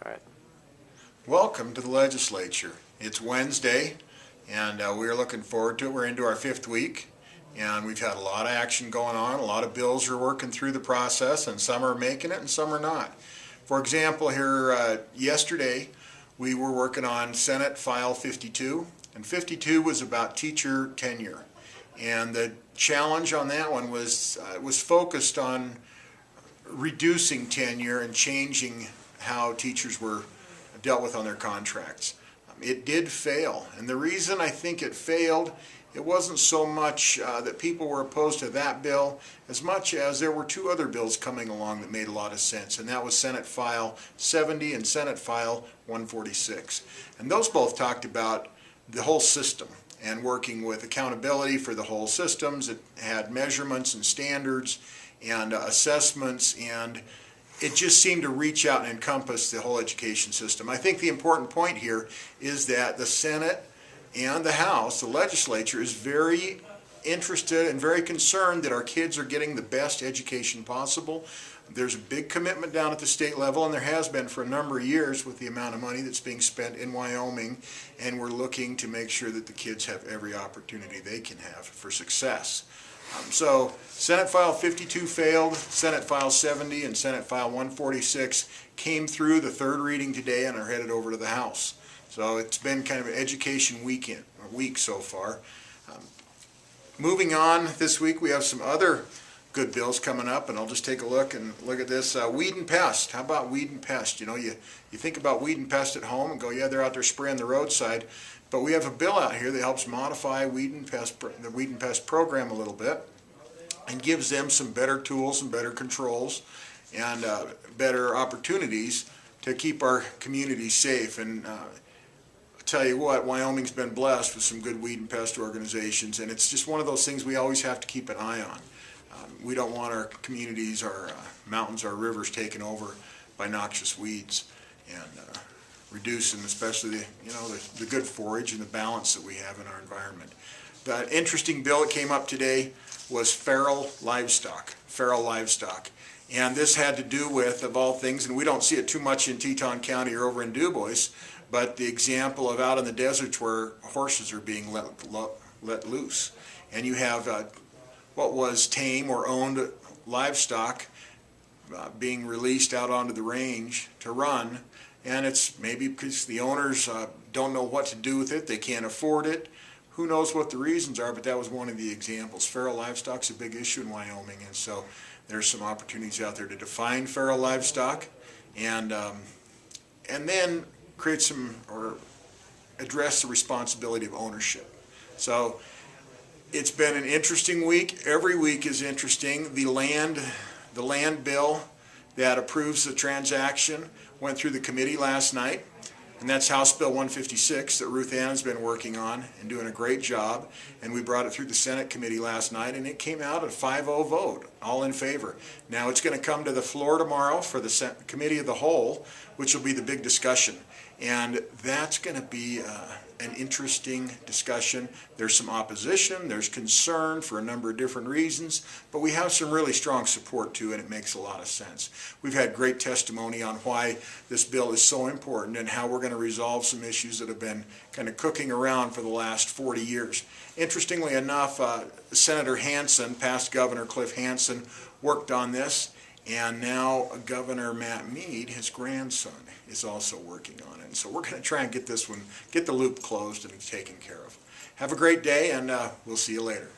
All right. Welcome to the legislature. It's Wednesday, and we're looking forward to it. We're into our 5th week, and we've had a lot of action going on. A lot of bills are working through the process, and some are making it and some are not. For example, here yesterday, we were working on Senate File 52, and 52 was about teacher tenure. And the challenge on that one was focused on reducing tenure and changing how teachers were dealt with on their contracts. It did fail, and the reason I think it failed, it wasn't so much that people were opposed to that bill as much as there were 2 other bills coming along that made a lot of sense, and that was Senate File 70 and Senate File 146. And those both talked about the whole system and working with accountability for the whole systems. It had measurements and standards and assessments, and it just seemed to reach out and encompass the whole education system. I think the important point here is that the Senate and the House, the legislature, is very interested and very concerned that our kids are getting the best education possible. There's a big commitment down at the state level, and there has been for a number of years with the amount of money that's being spent in Wyoming, and we're looking to make sure that the kids have every opportunity they can have for success. So Senate File 52 failed, Senate File 70 and Senate File 146 came through the 3rd reading today and are headed over to the House. So it's been kind of an education week so far. Moving on, this week we have some other good bills coming up, and I'll just take a look at this. Weed and pest. How about weed and pest? You know, you think about weed and pest at home and go, yeah, they're out there spraying the roadside. But we have a bill out here that helps modify the weed and pest program a little bit and gives them some better tools and better controls and better opportunities to keep our communities safe. And I'll tell you what, Wyoming's been blessed with some good weed and pest organizations, and it's just one of those things we always have to keep an eye on. We don't want our communities, our mountains, our rivers taken over by noxious weeds, and reducing especially the good forage and the balance that we have in our environment. The interesting bill that came up today was feral livestock. And this had to do with, of all things, and we don't see it too much in Teton County or over in DuBois, but the example of out in the deserts where horses are being let loose. And you have what was tame or owned livestock being released out onto the range to run. And it's maybe because the owners don't know what to do with it, they can't afford it. Who knows what the reasons are, but that was one of the examples. Feral livestock's a big issue in Wyoming, and so there's some opportunities out there to define feral livestock and then create some or address the responsibility of ownership. So it's been an interesting week. Every week is interesting. The land bill that approves the transaction went through the committee last night, and that's House Bill 156 that Ruth Ann's been working on and doing a great job. And we brought it through the Senate committee last night, and it came out a 5-0 vote, all in favor. Now it's going to come to the floor tomorrow for the committee of the whole, which will be the big discussion. And that's going to be an interesting discussion. There's some opposition, there's concern for a number of different reasons, but we have some really strong support too, and it makes a lot of sense. We've had great testimony on why this bill is so important and how we're going to resolve some issues that have been kind of cooking around for the last 40 years. Interestingly enough, Senator Hansen, past Governor Cliff Hansen, worked on this, and now Governor Matt Mead, his grandson, is also working on it. And so we're going to try and get the loop closed and taken care of. Have a great day, and we'll see you later.